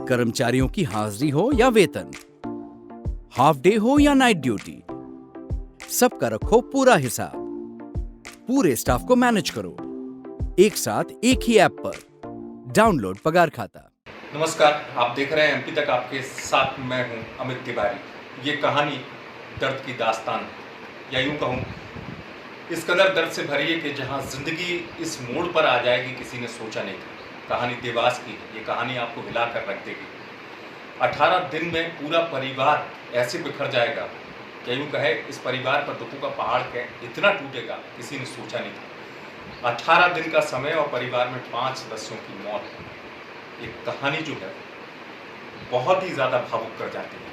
कर्मचारियों की हाजिरी हो या वेतन, हाफ डे हो या नाइट ड्यूटी, सबका रखो पूरा हिसाब। पूरे स्टाफ को मैनेज करो एक साथ एक ही ऐप पर। डाउनलोड पगार खाता। नमस्कार, आप देख रहे हैं एमपी तक, आपके साथ मैं हूं अमित तिवारी। ये कहानी दर्द की दास्तान, या यूं कहूं इस कदर दर्द से भरी है कि जहां जिंदगी इस मोड़ पर आ जाएगी किसी ने सोचा नहीं था। कहानी देवास की है। ये कहानी आपको हिला कर रख देगी। 18 दिन में पूरा परिवार ऐसे बिखर जाएगा, या यूं कहे इस परिवार पर दुखों का पहाड़ के इतना टूटेगा किसी ने सोचा नहीं था। 18 दिन का समय और परिवार में 5 सदस्यों की मौत। ये कहानी जो है बहुत ही ज़्यादा भावुक कर जाती है।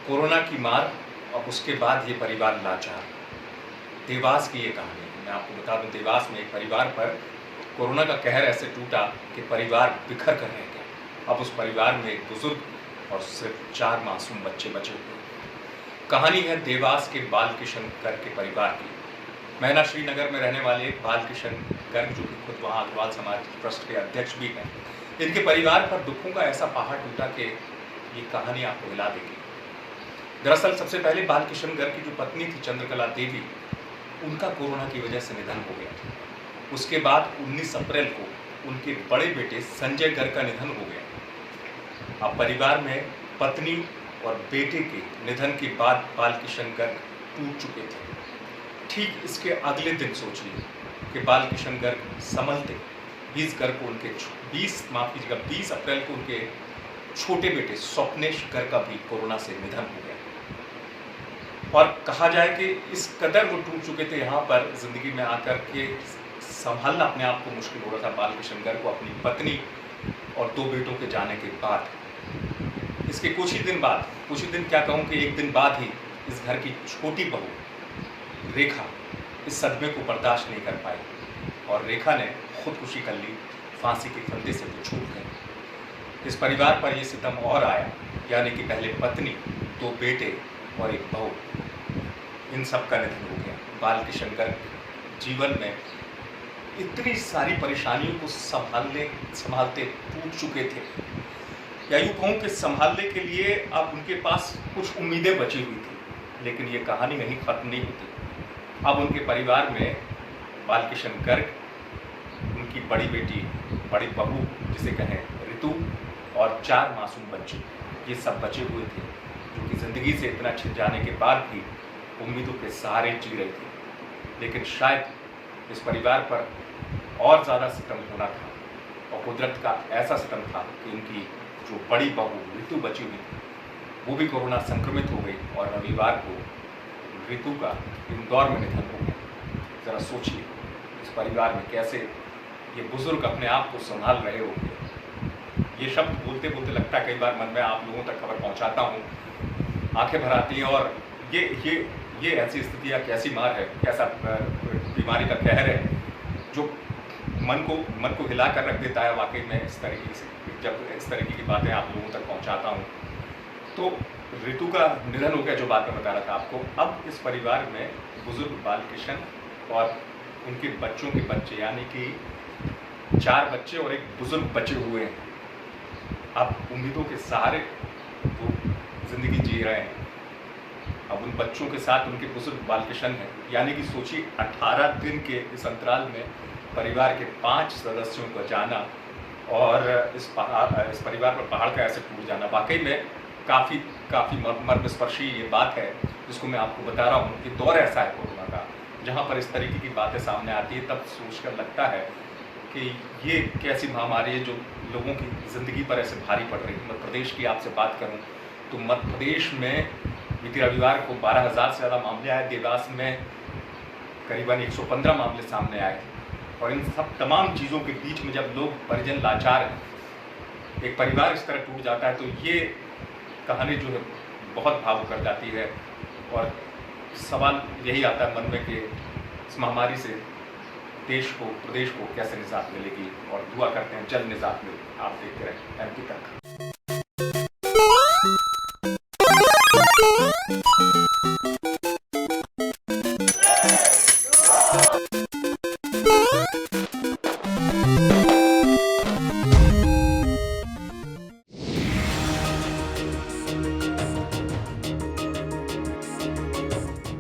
कोरोना की मार और उसके बाद ये परिवार लाचार। देवास की ये कहानी है। मैं आपको बता दूं, देवास में एक परिवार पर कोरोना का कहर ऐसे टूटा कि परिवार बिखर कर रह गया। अब उस परिवार में एक बुजुर्ग और सिर्फ 4 मासूम बच्चे बचे हुए। कहानी है देवास के बाल किशन गर्ग के परिवार की। मैना श्रीनगर में रहने वाले बाल किशन गर्ग, जो कि खुद वहाँ अग्रवाल समाज ट्रस्ट के अध्यक्ष भी हैं, इनके परिवार पर दुखों का ऐसा पहाड़ टूटा कि ये कहानी आपको हिला देगी। दरअसल सबसे पहले बाल किशन गर्ग की जो पत्नी थी चंद्रकला देवी, उनका कोरोना की वजह से निधन हो गया। उसके बाद 19 अप्रैल को उनके बड़े बेटे संजय गर्ग का निधन हो गया। अब परिवार में पत्नी और बेटे के निधन के बाद बाल किशन गर्ग टूट चुके थे। ठीक इसके अगले दिन सोचिए कि बाल किशन गर्ग संभलते 20 अप्रैल को उनके छोटे बेटे स्वप्नेश गर्ग का भी कोरोना से निधन हो गया। और कहा जाए कि इस कदर वो टूट चुके थे यहाँ पर जिंदगी में आकर के संभालना अपने आप को मुश्किल हो रहा था बाल किशन गर्ग को, अपनी पत्नी और 2 बेटों के जाने के बाद। इसके कुछ ही दिन क्या कहूँ कि एक दिन बाद ही इस घर की छोटी बहू रेखा इस सदमे को बर्दाश्त नहीं कर पाई और रेखा ने खुदकुशी कर ली। फांसी के फंदे से वो छूट गई। इस परिवार पर ये सितम और आया, यानी कि पहले पत्नी, 2 बेटे और एक बहू, इन सब का निधन हो गया। बाल किशन गर्ग जीवन में इतनी सारी परेशानियों को संभालते टूट चुके थे, या यूँ कहूँ कि संभालने के लिए अब उनके पास कुछ उम्मीदें बची हुई थी। लेकिन ये कहानी नहीं खत्म नहीं होती। अब उनके परिवार में बाल किशन गर्ग, उनकी बड़ी बेटी, बड़ी बहू जिसे कहें ऋतु, और 4 मासूम बच्चे, ये सब बचे हुए थे, जो कि ज़िंदगी से इतना छिन जाने के बाद भी उम्मीदों के सहारे जी रही थी। लेकिन शायद इस परिवार पर और ज़्यादा सितम होना था, और कुदरत का ऐसा सितम था कि उनकी जो बड़ी बहू ऋतु बची हुई थी, वो भी कोरोना संक्रमित हो गई और रविवार को ऋतु का इंदौर में निधन हो गया। ज़रा सोचिए इस परिवार में कैसे ये बुजुर्ग अपने आप को संभाल रहे होंगे। ये शब्द बोलते बोलते लगता है कई बार मन में आप लोगों तक खबर पहुंचाता हूं, आंखें भर आती हैं। और ये ऐसी स्थिति है, कैसी मार है, कैसा बीमारी का कहर है जो मन को हिला कर रख देता है। वाकई में इस तरीके से जब इस तरीके की बातें आप लोगों तक पहुंचाता हूं, तो ऋतु का निधन हो गया, जो बात मैं बता रहा था आपको। अब इस परिवार में बुजुर्ग बाल किशन और उनके बच्चों के बच्चे, यानी कि 4 बच्चे और एक बुजुर्ग बचे हुए हैं। अब उम्मीदों के सहारे वो जिंदगी जी रहे हैं। अब उन बच्चों के साथ उनके बुजुर्ग बाल किशन हैं, यानी कि सोचिए 18 दिन के इस अंतराल में परिवार के 5 सदस्यों का जाना और इस परिवार पर पहाड़ का ऐसे टूट जाना, वाकई में काफ़ी मर्मस्पर्शी ये बात है, जिसको मैं आपको बता रहा हूँ कि दौर ऐसा है कोरोना का, जहाँ पर इस तरीके की बातें सामने आती है, तब सोचकर लगता है कि ये कैसी महामारी है जो लोगों की ज़िंदगी पर ऐसे भारी पड़ रही है। मध्य प्रदेश की आपसे बात करूं तो मध्य प्रदेश में बीते रविवार को 12,000 से ज़्यादा मामले आए। देवास में करीबन 115 मामले सामने आए। और इन सब तमाम चीज़ों के बीच में जब लोग परिजन लाचार हैं, एक परिवार इस तरह टूट जाता है, तो ये कहानी जो है बहुत भावुक कर जाती है। और सवाल यही आता है मन में कि इस महामारी से देश को, प्रदेश को कैसे निजात मिलेगी, और दुआ करते हैं जल्द निजात मिले। आप देखते रहें एमपी तक।